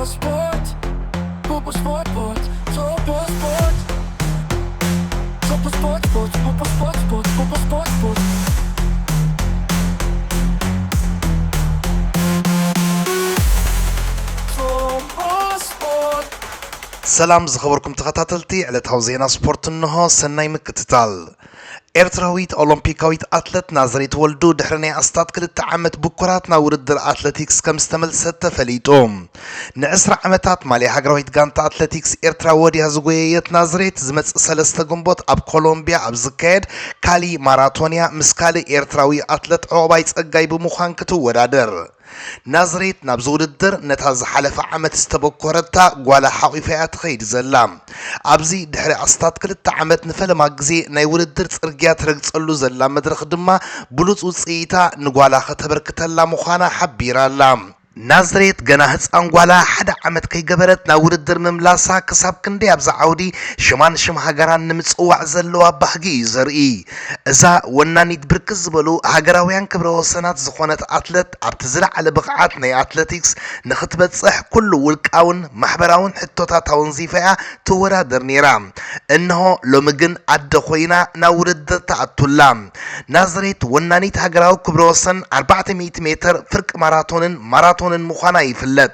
Sport, Popo Sport, Topo Sport, Topo Sport, Popo Sport, Popo Sport. سلام زخبركم تخطاتلتي على توزينا سبورت النهو سناي مكتتال ኤርትራዊት ኦሎምፒካዊት አትሌት ናዝሬት ወልዱ ድሕረናይ ኣስታት ክልተ ዓመት ብኩራት ናብ ውድድር ኣትሌቲክስ ከም ዝተመልሰት ተፈሊጡ ን20 ዓመታት ማልያ ሃገራዊት ጋንታ ኣትሌቲክስ ኤርትራ ወዲያ ዝጎየየት ናዝሬት ዝመጽእ 3 ግንቦት ኣብ ኮሎምቢያ ኣብ ዝካየድ ካሊ ማራቶንያ ምስ ካልእ ኤርትራዊ ኣትሌት ዕቁባይ ጸጋይ ብምዃን ክትወዳደር ናዝሬት ናብ ዝውድድር ነታ ዝሓለፈ ዓመት ዝተበኮረታ ጓላ ሓቂፋያ ትኸይድ ዘላ ኣብዚ ድሕሪ ኣስታት ክልተ ዓመት ንፈለማ ግዜ ናይ ውድድር ጽርግያ ትረግጸሉ ዘላ መድረኽ ድማ ብሉጽ ውጽኢታ ንጓላ ከተበርክተላ ምዃና ሓቢራላ ናዝሬት ገና ህፃን ጓላ ሓደ ዓመት ከይገበረት ናብ ውድድር ምምላሳ ክሳብ ክንደይ ኣብዛ ዓውዲ ሽማን ሽም ሃገራን ንምጽዋዕ ዘለዋ ባህጊ ዘርኢ እዛ ወናኒት ብርክት ዝበሉ ሃገራውያን ክብረ ወሰናት ዝኾነት ኣትሌት ኣብቲ ዝለዓለ ብቕዓት ናይ ኣትሌቲክስ ንኽትበጽሕ ኩሉ ውልቃውን ማሕበራውን ሕቶታታውን ዚፈያ ትወዳደር ነይራ እንሆ ሎሚ ግን ኣደ ኮይና ናብ ውድድር ተኣቱላ ናዝሬት ወናኒት ሃገራዊ ክብረ ወሰን 400 ሜትር ፍርቂ ማራቶንን ምዃና ይፍለጥ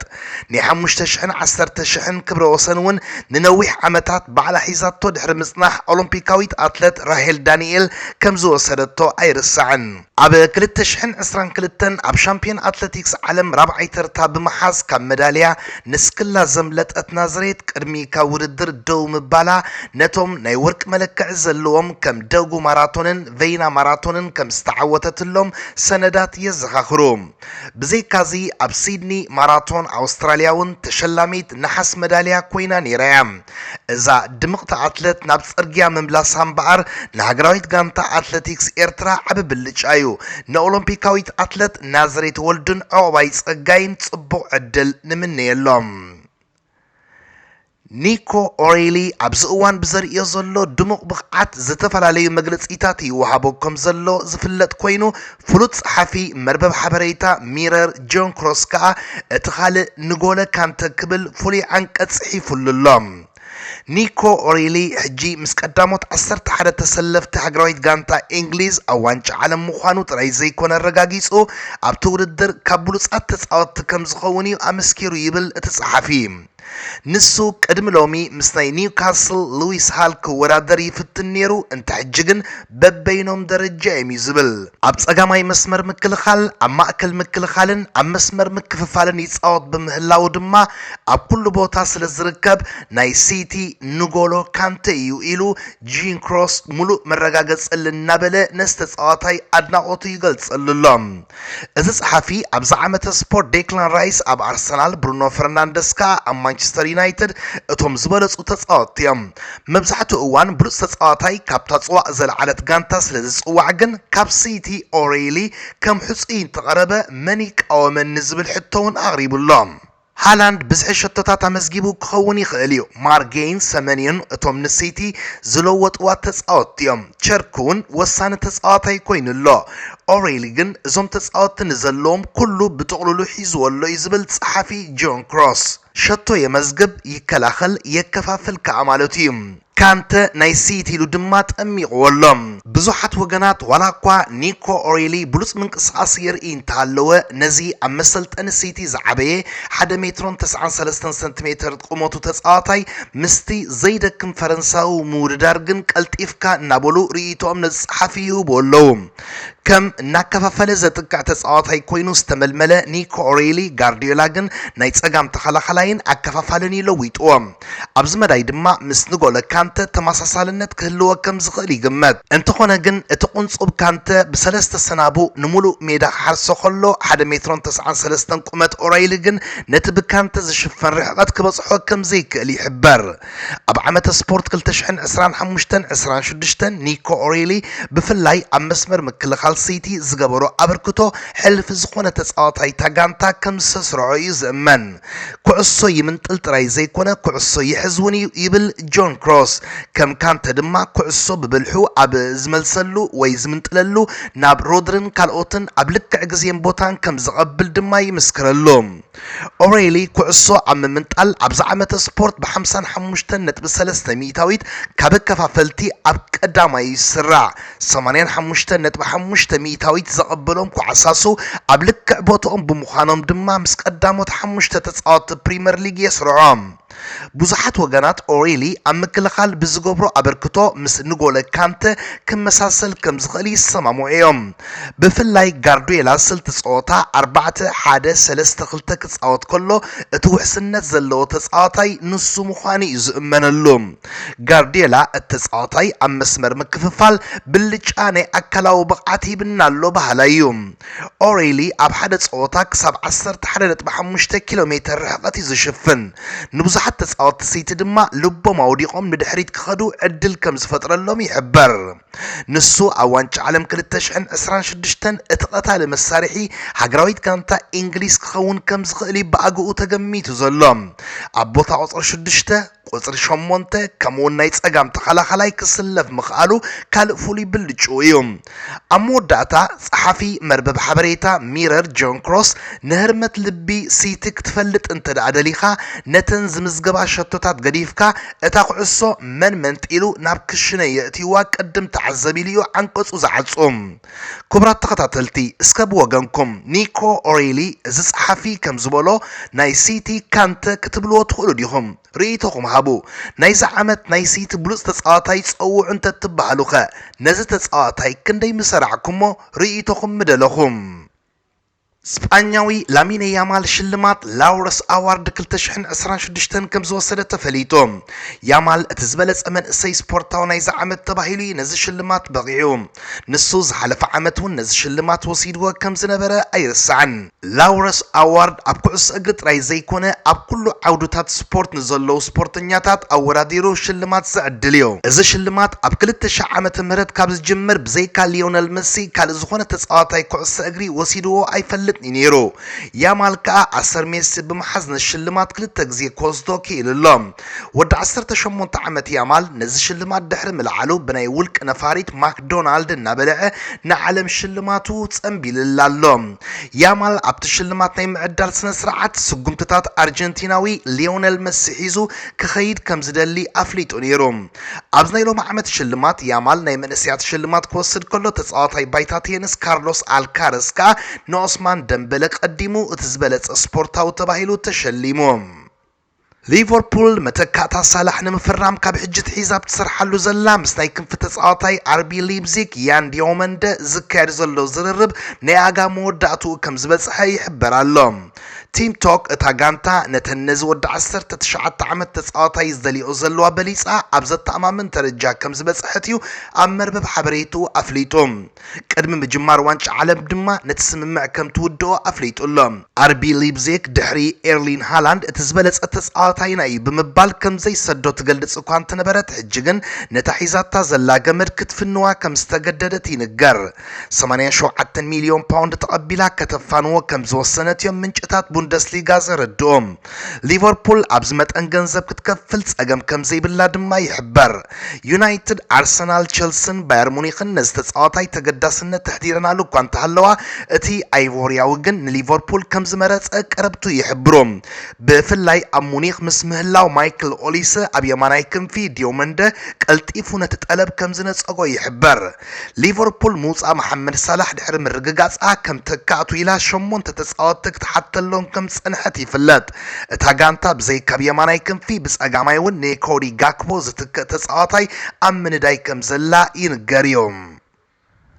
ን5000 ክብረ ወሰን እውን ንነዊሕ ዓመታት ባዕላ ሒዛቶ ድሕሪ ምጽናሕ ኦሎምፒካዊት ኣትሌት ራሄል ዳንኤል ከም ዝወሰደቶ ኣይርስዕን ኣብ 2022 ኣብ ሻምፒዮን ኣትሌቲክስ ዓለም ራብዓይ ተርታ ብምሓዝ ካብ ሜዳልያ ንስክላ ዘምለጠት ናዝሬት ቅድሚ ካብ ውድድር ደው ምባላ ነቶም ናይ ወርቂ መለክዕ ዘለዎም ከም ደጉ ማራቶንን ቬይና ማራቶንን ከም ዝተዓወተትሎም ሰነዳት የዘኻኽሩ ብዘይካዚ ኣብ ሲድኒ ማራቶን ኣውስትራልያውን ተሸላሚት ነሐስ ሜዳልያ ኮይና ነይራያ እዛ ድምቕቲ ኣትሌት ናብ ጽርግያ ምምላሳ እምበኣር ንሃገራዊት ጋንታ ኣትሌቲክስ ኤርትራ ዓብ ብልጫ እዩ ንኦሎምፒካዊት ኣትሌት ናዝሬት ወልዱን ዕቁባይ ጸጋይን ጽቡቕ ዕድል ንምንየሎም ኒኮ ኦሬሊ ኣብዚ እዋን ብዘርእዮ ዘሎ ድሙቕ ብቕዓት ዝተፈላለዩ መግለጺታት ይወሃቦ ከም ዘሎ ዝፍለጥ ኮይኑ ፍሉጥ ጸሓፊ መርበብ ሓበሬታ ሚረር ጆን ክሮስ ከዓ እቲ ካልእ ንጎለ ካንተ ክብል ፍሉይ አንቀጽ ሒፉሉሎም ኒኮ ኦሬሊ ሕጂ ምስ ቀዳሞት 11 ተሰለፍቲ ሃገራዊት ጋንታ እንግሊዝ ኣብ ዋንጫ ዓለም ምዃኑ ጥራይ ዘይኮነ ረጋጊጹ ኣብቲ ውድድር ካብ ብሉጻት ተጻወትቲ ከም ዝኸውን እዩ ኣመስኪሩ ይብል እቲ ጸሓፊ ንሱ ቅድሚ ሎሚ ምስ ናይ ኒውካስል ሉዊስሃል ክወዳደር ይፍትን ነይሩ እንተሕጂ ግን በበይኖም ደረጃ እዮም ዝብል ኣብ ጸጋማይ መስመር ምክልኻል ኣብ ማእከል ምክልኻልን ኣብ መስመር ምክፍፋልን ይጻወት ብምህላው ድማ ኣብ ኩሉ ቦታ ስለ ዝርከብ ናይ ሲቲ ንጎሎ ካንተ እዩ ኢሉ ጂን ክሮስ ሙሉእ መረጋገጽ እናበለ ነስተጻዋታይ ኣድናቆቱ ይገልጸሉሎም እዚ ጸሓፊ ኣብዛ ዓመተ ስፖርት ዴክላን ራይስ ኣብ ኣርሰናል ብሩኖ ፈርናንደስ ከዓ ኣብ ማንቸስተር ዩናይትድ እቶም ዝበለጹ ተጻወትቲ እዮም መብዛሕትኡ እዋን ብሉጽ ተጻዋታይ ካብታ ጽዋዕ ዘለዓለት ጋንታ ስለ ዝጽዋዕ ግን ካብ ሲቲ ኦሬሊ ከም ሕጹይ ተቐረበ መን ይቃወመኒ ዝብል ሕቶውን ኣቕሪቡሎም ሃላንድ ብዝሒ ሸቶታት ኣመዝጊቡ ክኸውን ይኽእል እዩ ማርጌይን ሰመንዮን እቶም ንሲቲ ዝለወጥዋ ተጻወትቲ እዮም ቸርክ እውን ወሳኒ ተጻዋታይ ኮይኑሎ ኦሬሊ ግን እዞም ተጻወትቲ ንዘለዎም ኩሉ ብጥቕልሉ ሒዝወሎ እዩ ዝብል ጸሓፊ ጆን ክሮስ ሸቶ የመዝግብ ይከላኸል የከፋፍል ከዓ ማለት እዩ ካንተ ናይ ሲቲ ኢሉ ድማ ጠሚቕዎሎም ብዙሓት ወገናት ዋላ እኳ ኒኮ ኦሬሊ ብሉጽ ምንቅስቓስ የርኢ እንተሃለወ ነዚ ኣብ መሰልጠኒ ሲቲ ዝዓበየ 1 ሜትሮን 93 ሰንቲሜትር ቁመቱ ተጻዋታይ ምስቲ ዘይደክም ፈረንሳዊ ምውድዳር ግን ቀልጢፍካ እናበሉ ርእይቶኦም ነዝጸሓፊ ይህቡ ኣለዉ ከም እናከፋፈለ ዘጥቃዕ ተጻዋታይ ኮይኑ ዝተመልመለ ኒኮ ኦሬሊ ጋርዲዮላ ግን ናይ ጸጋም ተኸላኸላይን ኣከፋፋልን ይለዊጥዎም ኣብዚ መዳይ ድማ ምስ ንጎለ ካንተ ተመሳሳልነት ክህልዎ ከም ዝኽእል ይግመት እንተኾነ ግን እቲ ቁንጹብ ካንተ ብሰለስተ ሰናቡ ንሙሉእ ሜዳ ክሓርሶ ከሎ 1 ሜትሮን 93 ቁመት ኦሬሊ ግን ነቲ ብካንተ ዝሽፈን ርሕቐት ክበጽሖ ከም ዘይክእል ይሕበር ኣብ ዓመተ ስፖርት 2025-26 ኒኮ ኦሬሊ ብፍላይ ኣብ መስመር ምክልኻል ሲቲ ዝገበሮ አበርክቶ ሕልፍ ዝኾነ ተጻዋታይ ታጋንታ ከም ዝስርዖ እዩ ዝእመን ኩዕሶ ይምንጥል ጥራይ ዘይኮነ ኩዕሶ ይሕዝውን ይብል ጆን ክሮስ ከም ካንተ ድማ ኩዕሶ ብብልሑ ኣብ ዝመልሰሉ ወይ ዝምንጥለሉ ናብ ሮድርን ካልኦትን ኣብ ልክዕ ግዜን ቦታን ከም ዝቐብል ድማ ይምስክረሉ ኦሬሊ ኩዕሶ ኣብ ምምንጣል ኣብዛ ዓመት ስፖርት ብ55.3 ሚታዊት ካብ ከፋፈልቲ ኣብ ቀዳማይ ይስራዕ 85.5 ሚታዊት ዘቐበሎም ኳዕሳሱ ኣብ ልክዕ ቦታኦም ብምዃኖም ድማ ምስ ቀዳሞት 5 ተጻወትቲ ፕሪምየር ሊግ የስርዖም ብዙሓት ወገናት ኦሬሊ ኣብ ምክልኻል ብዝገብሮ ኣበርክቶ ምስ ንጎለ ካንተ ክመሳሰል ከም ዝኽእል ይሰማምዑ እዮም ብፍላይ ጋርዲዮላ ስልቲ ጸወታ 4-1-3-2 ክጻወት ከሎ እቲ ውሕስነት ዘለዎ ተጻዋታይ ንሱ ምዃኑ እዩ ዝእመነሉ ጋርዲዮላ እቲ ተጻዋታይ ኣብ መስመር ምክፍፋል ብልጫ ናይ ኣካላዊ ብቕዓት ይብና ኣሎ ባህላ እዩ ኦሬሊ ኣብ ሓደ ጸወታ ክሳብ 11.5 ኪሎ ሜትር ርሕቀት እዩ ዝሽፍን ንብዙሓት ተጻወትቲ ሲቲ ድማ ልቦም ኣውዲቖም ንድሕሪት ክኸዱ ዕድል ከም ዝፈጥረሎም ይሕበር ንሱ ኣብ ዋንጫ ዓለም 2026 እቲ ቀታሊ መሳርሒ ሃገራዊት ጋንታ እንግሊዝ ክኸውን ከም ዝኽእል ብኣግኡ ተገሚቱ ዘሎ ኣብ ቦታ ቁጽሪ 6 ቁጽሪ 8 ከምኡውን ናይ ጸጋም ተኸላኸላይ ክስለፍ ምኽኣሉ ካልእ ፍሉይ ብልጭ እዩ ኣብ መወዳእታ ጸሓፊ መርበብ ሓበሬታ ሚረር ጆን ክሮስ ንህርመት ልቢ ሲቲ ክትፈልጥ እንተደኣ ደሊኻ ነተን ዝምዝገባ ሸቶታት ገዲፍካ እታ ኩዕሶ መን ጥኢሉ ናብ ክሽነ የእትይዋ ቀድም ተዓዘብ ኢሉ ዓንቀጹ ዝዓጹም ክቡራት ተኸታተልቲ እስከ ብወገንኩም ኒኮ ኦሬሊ እዚ ጸሓፊ ከም ዝበሎ ናይ ሲቲ ካንተ ክትብልዎ ትኽእሉ ዲኹም ርኢቶኹም ሃቡ ናይዚ ዓመት ናይ ሲቲ ብሉፅ ተጻዋታይ ጸውዑ እንተትበሃሉኸ ነዚ ተጻዋታይ ክንደይ ምሰራዕኩሞ ርኢቶኹም ምደለኹም ስፓኛዊ ላሚኔ ያማል ሽልማት ላውረስ አዋርድ 2026 ከም ዝወሰደ ተፈሊጡ ያማል እቲ ዝበለጸ መንእሰይ ስፖርታዊ ናይ ዓመት ተባሂሉ ነዚ ሽልማት በቂዑ ንሱ ዝሓለፈ ዓመት እውን ነዚ ሽልማት ወሲድዎ ከም ዝነበረ ኣይርስዓን ላውረስ አዋርድ ኣብ ኩዕሶ እግሪ ጥራይ ዘይኮነ ኣብ ኩሉ ዓውድታት ስፖርት ንዘለዉ ስፖርተኛታት ኣወዳዲሩ ሽልማት ዘዕድል እዩ እዚ ሽልማት ኣብ 2000 ዓመተ ምህረት ካብ ዝጅምር ብዘይካ ሊዮነል መሲ ካልእ ዝኾነ ተጻዋታይ ኩዕሶ እግሪ ወሲድዎ ኣይፈልጥ ኒሮ ያማል ከዓ 10 ሜሲ ብምሓዝ ንሽልማት ክልተ ግዜ ኮስቶ ክኢልሎም ወዲ 18 ዓመት ያማል ነዚ ሽልማት ድሕሪ ምልዓሉ ብናይ ውልቅ ነፋሪት ማክዶናልድ እናበልዐ ንዓለም ሽልማቱ ጸምቢልላሎ ያማል ኣብቲ ሽልማት ናይ ምዕዳል ስነ ስርዓት ስጉምትታት አርጀንቲናዊ ሊዮነል መሲ ሒዙ ክኸይድ ከም ዝደሊ ኣፍሊጡ ነይሩ ኣብዚ ናይ ሎሚ ዓመት ሽልማት ያማል ናይ መንእስያት ሽልማት ክወስድ ከሎ ተጻዋታይ ባይታ ቴኒስ ካርሎስ አልካረስ ከዓ ንኦስማን ደምበለ ቀዲሙ እቲ ዝበለጸ ስፖርታዊ ተባሂሉ ተሸሊሙ ሊቨርፑል መተካእታ ሳላሕ ንምፍራም ካብ ሕጂ ትሒዛብ ትሰርሓሉ ዘላ ምስ ናይ ክንፊ ተጻዋታይ አርቢ ሊፕዚግ ያን ዲዮመንደ ዝካየድ ዘሎ ዝርርብ ናይ ኣጋ መወዳእቱ ከም ዝበጽሐ ይሕበር ኣሎ ቲም ቶክ እታ ጋንታ ነተነዚ ወዲ 19 ዓመት ተጻዋታይ ዝደሊኦ ዘለዋ በሊጻ ኣብ ዘተኣማምን ደረጃ ከም ዝበጽሐት እዩ ኣብ መርበብ ሓበሬቱ ኣፍሊጡ ቅድሚ ምጅማር ዋንጫ ዓለም ድማ ነቲ ስምምዕ ከም ትውድኦ ኣፍሊጡሎ አርቢ ሊፕዚግ ድሕሪ ኤርሊን ሃላንድ እቲ ዝበለጸ ተጻዋታይና እዩ ብምባል ከም ዘይሰዶ ትገልጽ እኳ እንተነበረት ሕጂ ግን ነታ ሒዛታ ዘላ ገመድ ክትፍንዋ ከም ዝተገደደት ይንገር 87 ሚልዮን ፓውንድ ተቐቢላ ከተፋንዎ ከም ዝወሰነት እዮም ምንጭታት ቡንደስሊጋ ዘረድኦም ሊቨርፑል ኣብዚ መጠን ገንዘብ ክትከፍል ጸገም ከም ዘይብላ ድማ ይሕበር ዩናይትድ አርሰናል ቸልሲን ባየር ሙኒኽን ነዚ ተጻዋታይ ተገዳስነት ተሕዲረናሉ እኳ እንተሃለዋ እቲ ኣይቮሪያዊ ግን ንሊቨርፑል ከም ዝመረጸ ቀረብቱ ይሕብሮም ብፍላይ ኣብ ሙኒኽ ምስ ምህላው ማይክል ኦሊሰ ኣብ የማናይ ክንፊ ዲዮመንደ ቀልጢፉ ነቲ ጠለብ ከም ዝነጸጎ ይሕበር ሊቨርፑል ሙፃ መሐመድ ሳላሕ ድሕሪ ምርግጋጻ ከም ተካእቱ ኢላ 8 ተጻወትቲ ክትሓተሎም ከም ጽንሐት ይፍለጥ እታ ጋንታ ብዘይ ካብ የማናይ ክንፊ ብጸጋማይ እውን ንኮዲ ጋክፖ ዝትክእ ተጻዋታይ ኣብ ምንዳይ ከም ዘላ ይንገር እዮም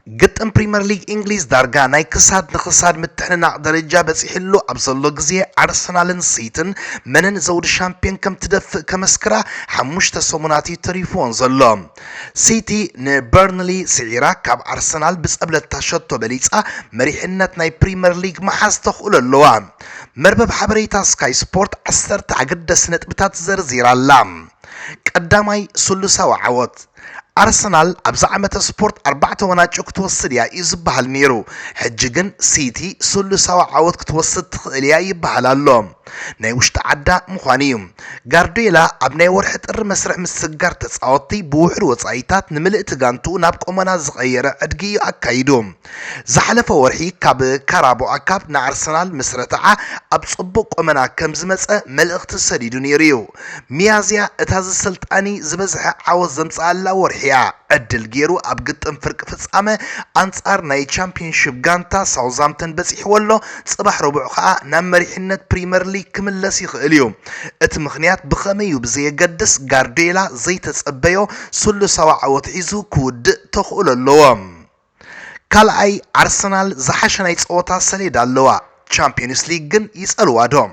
ግጥም ፕሪምየር ሊግ እንግሊዝ ዳርጋ ናይ ክሳድ ንክሳድ ምትሕንናቅ ደረጃ በፂሕሉ ኣብ ዘሎ ግዜ አርሰናልን ሲቲን መንን ዘውዲ ሻምፒዮን ከም ትደፍእ ከመስክራ 5 ሰሙናት ተሪፎን ዘሎ ሲቲ ንበርንሊ ስዒራ ካብ አርሰናል ብጸብለታ ሸቶ በሊጻ መሪሕነት ናይ ፕሪምየር ሊግ መሓዝ ተኽእሎ ኣለዋ መርበብ ሓበሬታ ስካይ ስፖርት 10 ኣገደስቲ ነጥብታት ዘርዚራላ ቀዳማይ ሱሉሳዊ ዓወት አርሰናል አብዛ ዓመተ ስፖርት 4 ወናጭ ክትወስድ ያ ይዝባሃል ነይሩ ሕጂ ግን ሲቲ ሱሉሳዊ ዓወት ክትወስድ ትኽእል ያ ይባሃል ኣሎ ናይ ውሽጢ ዓዳ ምዃኑ እዩ ጋርዲዮላ ኣብ ናይ ወርሒ ጥሪ መስርሕ ምስጋር ተፃወቲ ብውሕድ ወፃኢታት ንምልእቲ ጋንቱ ናብ ቆመና ዝቐየረ ዕድጊ እዩ ኣካይዱ ዝሓለፈ ወርሒ ካብ ካራባኦ ካፕ ንኣርሰናል ምስረትዓ ኣብ ፅቡቅ ቆመና ከም ዝመፀ መልእኽቲ ሰዲዱ ነይሩ እዩ ሚያዝያ እታ ዝስልጣኒ ዝበዝሐ ዓወት ዘምፅኣላ ወርሒያ ዕድል ገይሩ ኣብ ግጥም ፍርቂ ፍጻመ ኣንጻር ናይ ቻምፒየንሺፕ ጋንታ ሳውዝሃምፕተን በፂሕዎ ኣሎ ፅባሕ ረቡዕ ከዓ ናብ መሪሕነት ፕሪምየር ሊግ ክምለስ ይኽእል እዩ እቲ ምኽንያት ብኸመይ እዩ ብዘየገድስ ጋርዲዮላ ዘይተፀበዮ ሱሉሳዊ ዓወት ሒዙ ክውድእ ተኽእሎ ኣለዎ ካልኣይ ኣርሰናል ዝሓሸ ናይ ፀወታ ሰሌዳ ኣለዋ ቻምፒየንስ ሊግ ግን ይፀልዋ ዶ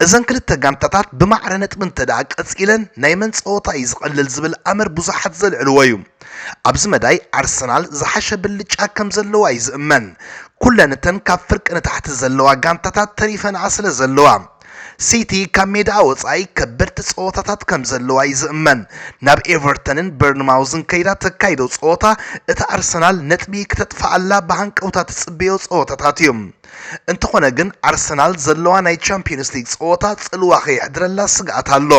እዘን ክልተ ጋንታታት ብማዕረ ነጥቢ እንተደኣ ቀፂለን ናይ መን ፀወታ እዩ ዝቐልል ዝብል ኣመር ብዙሓት ዘልዕልዎ እዩ ኣብዚ መዳይ ኣርሰናል ዝሓሸ ብልጫ ከም ዘለዋ እዩ ዝእመን ኩለንተን ካብ ፍርቂ ንታሕቲ ዘለዋ ጋንታታት ተሪፈንኣ ስለ ዘለዋ ሲቲ ካብ ሜዳ ወፃኢ ከበድቲ ፀወታታት ከም ዘለዋ እዩ ዝእመን ናብ ኤቨርተንን በርንማውዝን ከይዳ ተካይዶ ፀወታ እቲ ኣርሰናል ነጥቢ ክተጥፍኣላ ብሃንቀውታ ትፅበዮ ፀወታታት እዩ እንተኾነ ግን ኣርሰናል ዘለዋ ናይ ቻምፒየንስ ሊግ ፀወታ ፅልዋ ከይሕድረላ ስግኣት ኣሎ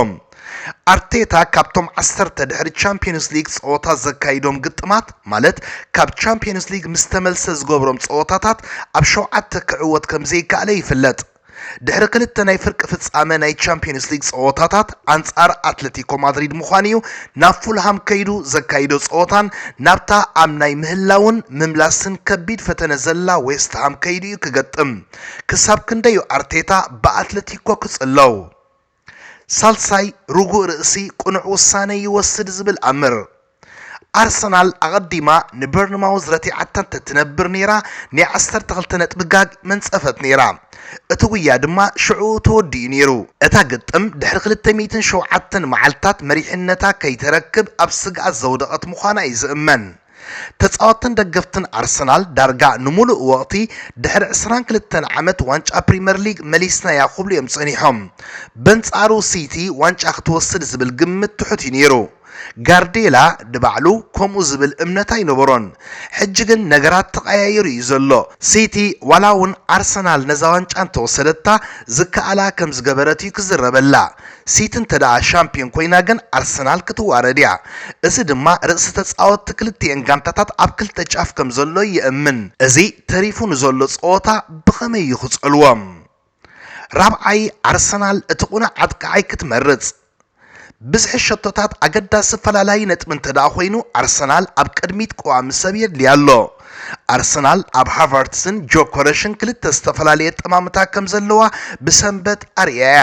ኣርቴታ ካብቶም 10 ድሕሪ ቻምፒየንስ ሊግ ፀወታ ዘካይዶም ግጥማት ማለት ካብ ቻምፒየንስ ሊግ ምስ ተመልሰ ዝገብሮም ፀወታታት ኣብ 7 ክዕወት ከም ዘይከኣለ ይፍለጥ ድሕሪ ክልተ ናይ ፍርቂ ፍጻመ ናይ ቻምፒየንስ ሊግ ፀወታታት ኣንጻር ኣትሌቲኮ ማድሪድ ምዃኑ እዩ ናብ ፉልሃም ከይዱ ዘካይዶ ፀወታን ናብታ ኣብ ናይ ምህላውን ምምላስን ከቢድ ፈተነ ዘላ ዌስትሃም ከይዱ እዩ ክገጥም ክሳብ ክንደዩ ኣርቴታ ብኣትሌቲኮ ክፅለው ሳልሳይ ርጉእ ርእሲ ቁኑዕ ውሳነ ይወስድ ዝብል ኣምር ኣርሰናል ኣቐዲማ ንበርንማውዝ ረቲዓታ ተትነብር ነይራ ናይ 12 ነጥቢ ጋግ መንፀፈት ነይራ እቲ ጉያ ድማ ሽዑ ተወዲኡ ነይሩ እታ ግጥም ድሕሪ 207 መዓልታት መሪሕነታ ከይተረክብ ኣብ ስግኣት ዘውደቐት ምዃና እዩ ዝእመን ተፃወተን ደገፍትን ኣርሰናል ዳርጋ ንሙሉእ ወቕቲ ድሕሪ 22 ዓመት ዋንጫ ፕሪምየር ሊግ መሊስናያ ክብሉ እዮም ፀኒሖም በንጻሩ ሲቲ ዋንጫ ክትወስድ ዝብል ግምት ትሑት እዩ ነይሩ ጋርዲዮላ ድባዕሉ ከምኡ ዝብል እምነት ኣይነበሮን ሕጂ ግን ነገራት ተቐያይሩ እዩ ዘሎ ሲቲ ዋላ እውን ኣርሰናል ነዛ ዋንጫ እንተወሰደታ ዝከኣላ ከም ዝገበረት እዩ ክዝረበላ ሲቲ እንተደኣ ሻምፒዮን ኮይና ግን ኣርሰናል ክትዋረድ እያ እዚ ድማ ርእሲ ተፃወቲ ክልቲአን ጋንታታት ኣብ ክልተ ጫፍ ከም ዘሎ ይእምን እዚ ተሪፉ ንዘሎ ፀወታ ብኸመይ እዩ ክፀልዎም ራብዓይ ኣርሰናል እቲ ቁኑዕ ዓጥቃዓይ ክትመርፅ ብዝሒ ሸቶታት ኣገዳሲ ፈላላይ ነጥቢ እንተደኣ ኮይኑ ኣርሰናል ኣብ ቅድሚት ቀዋሚ ሰብ የድልዮ ኣሎ ኣርሰናል ኣብ ሃቨርትስን ጆኮረሽን ክልተ ዝተፈላለየ ጠማምታ ከም ዘለዋ ብሰንበት ኣርኣያ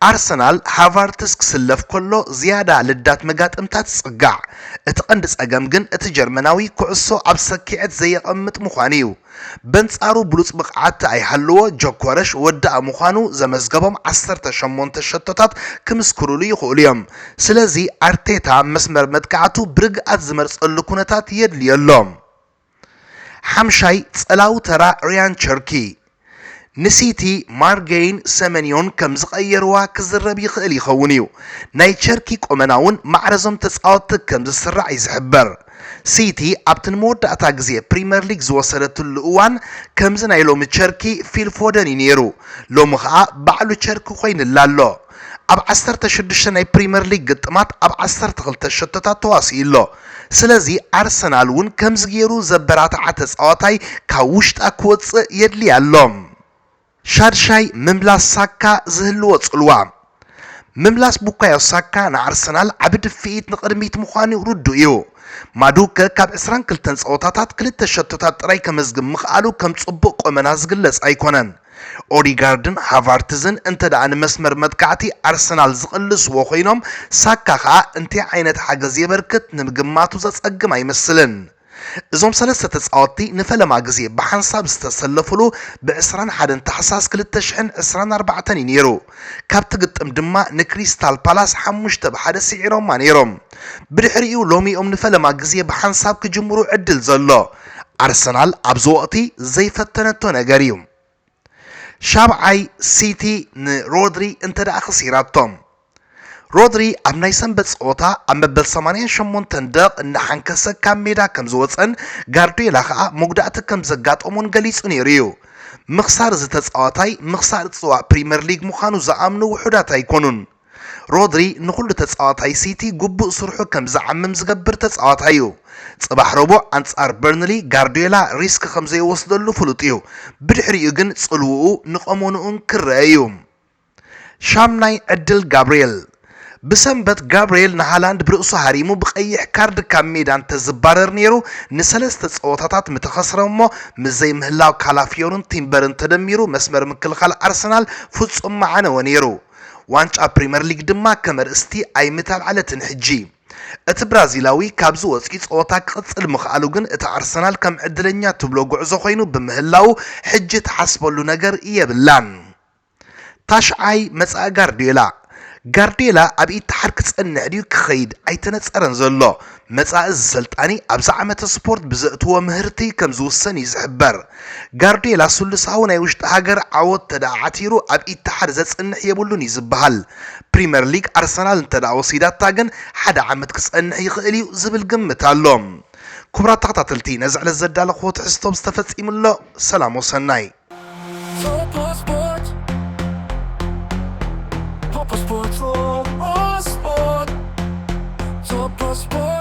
ኣርሰናል ሃቨርትስ ክስለፍ ከሎ ዝያዳ ልዳት መጋጥምታት ፅጋዕ እቲ ቀንዲ ፀገም ግን እቲ ጀርመናዊ ኩዕሶ ኣብ ሰኪዐት ዘየቐምጥ ምዃኑ እዩ በንጻሩ ብሉፅ ብቕዓት ኣይሃለዎ ጆኮረሽ ወዳእ ምዃኑ ዘመዝገቦም 18 ሸቶታት ክምስክሩሉ ይኽእሉ እዮም ስለዚ ኣርቴታ መስመር መጥቃዕቱ ብርግኣት ዝመርፀሉ ኩነታት የድልዮ ኣሎ ሓምሻይ ፀላው ተራ ሪያን ቸርኪ ንሲቲ ማርጌይን ሰመንዮን ከም ዝቐየርዋ ክዝረብ ይኽእል ይኸውን እዩ ናይ ቸርኪ ቆመና እውን ማዕረዞም ተፃወቲ ከም ዝስራዕ እዩ ዝሕበር ሲቲ ኣብቲ ንመወዳእታ ግዜ ፕሪምየር ሊግ ዝወሰደትሉ እዋን ከምዚ ናይ ሎሚ ቸርኪ ፊል ፎደን እዩ ነይሩ ሎሚ ከዓ ባዕሉ ቸርኪ ኮይኑላ ኣሎ ኣብ 16 ናይ ፕሪምየር ሊግ ግጥማት ኣብ 12 ሸቶታት ተዋሲኡ ኣሎ ስለዚ ኣርሰናል እውን ከምዚ ገይሩ ዘበራትዓ ተፃዋታይ ካብ ውሽጣ ክወፅእ የድልዮ ኣሎ ሻድሻይ ምምላስ ሳካ ዝህልዎ ፅልዋ ምምላስ ቡካዮ ሳካ ንኣርሰናል ዓብ ድፍኢት ንቅድሚት ምዃኑ ርዱእ እዩ ማዱከ ካብ 22 ፀወታታት 2 ሸቶታት ጥራይ ከመዝግብ ምኽኣሉ ከም ፅቡቅ ቆመና ዝግለጽ ኣይኮነን ኦዲጋርድን ሃቫርትዝን እንተደኣ ንመስመር መጥቃዕቲ ኣርሰናል ዝቕልስዎ ኮይኖም ሳካ ከዓ እንታይ ዓይነት ሓገዝ የበርክት ንምግማቱ ዘፀግም ኣይመስልን እዞም ሰለስተ ተፃወቲ ንፈለማ ግዜ ብሓንሳብ ዝተሰለፉሉ ብ21 ታሕሳስ 2024 እዩ ነይሩ ካብቲ ግጥም ድማ ንክሪስታል ፓላስ 5-1 ስዒሮማ ነይሮም ብድሕሪኡ ሎሚኦም ንፈለማ ግዜ ብሓንሳብ ክጅምሩ ዕድል ዘሎ ኣርሰናል ኣብዚ ወቕቲ ዘይፈተነቶ ነገር እዩ ሻብዓይ ሲቲ ንሮድሪ እንተደኣ ክሲራቶም ሮድሪ ኣብ ናይ ሰንበት ጸወታ ኣብ መበል 88 ደቂቕ እናሓንከሰ ካብ ሜዳ ከም ዝወፀን ጋርዲዮላ ከዓ መጉዳእቲ ከም ዘጋጠሙን ገሊጹ ነይሩ እዩ። ምኽሳር ዝተጻወታይ ምኽሳር ጽዋዕ ፕሪምየር ሊግ ምዃኑ ዝኣምኑ ውሑዳት ኣይኮኑን። ሮድሪ ንኹሉ ተጻዋታይ ሲቲ ግቡእ ስርሑ ከም ዝዓምም ዝገብር ተጻዋታይ እዩ። ጽባሕ ረቡዕ ኣንጻር በርንሊ ጋርዲዮላ ሪስክ ከም ዘይወስደሉ ፍሉጥ እዩ። ብድሕሪኡ ግን ጽልውኡ ንቐመኑኡን ክርአ እዩ። ሻምናይ ዕድል ጋብርኤል ብሰንበት ጋብርኤል ንሃላንድ ብርእሱ ሃሪሙ ብቀይሕ ካርድ ካብ ሜዳ እንተዝባረር ነይሩ ንሰለስተ ጸወታታት ምተኸስረ እሞ ምዘይ ምህላው ካላፊዮርን ቲምበርን ተደሚሩ መስመር ምክልኻል ኣርሰናል ፍጹም መዓነወ ነይሩ። ዋንጫ ፕሪምየር ሊግ ድማ ከመርእስቲ ኣይምተልዓለትን ሕጂ። እቲ ብራዚላዊ ካብዚ ወፂኡ ጸወታ ክቕጽል ምኽኣሉ ግን እቲ ኣርሰናል ከም ዕድለኛ ትብሎ ጉዕዞ ኮይኑ ብምህላው ሕጂ ተሓስበሉ ነገር የብላን። ታሽዓይ መጻኢ ጋርዲዮላ ኣብ ኢትሓድ ክጸንዕ ድዩ ክኸይድ ኣይተነጸረን ዘሎ። መጻኢ ዝሰልጣኒ ኣብዛ ዓመተ ስፖርት ብዘእትዎ ምህርቲ ከም ዝውሰን እዩ ዝሕበር። ጋርዲዮላ ስሉሳዊ ናይ ውሽጢ ሃገር ዓወት ተዳዓቲሩ ኣብ ኢትሓድ ዘጸንሕ የብሉን እዩ ዝበሃል። ፕሪምየር ሊግ ኣርሰናል እንተዳ ወሲዳታ ግን ሓደ ዓመት ክጸንሕ ይኽእል እዩ ዝብል ግምት ኣሎ። ክቡራት ተኸታተልቲ ነዚ ዕለት ዘዳለኽዎ ትሕዝቶ ዝተፈጺሙሎ ሰላም ወሰናይ። Sport, Sport, Sport, Sport, Sport, Sport.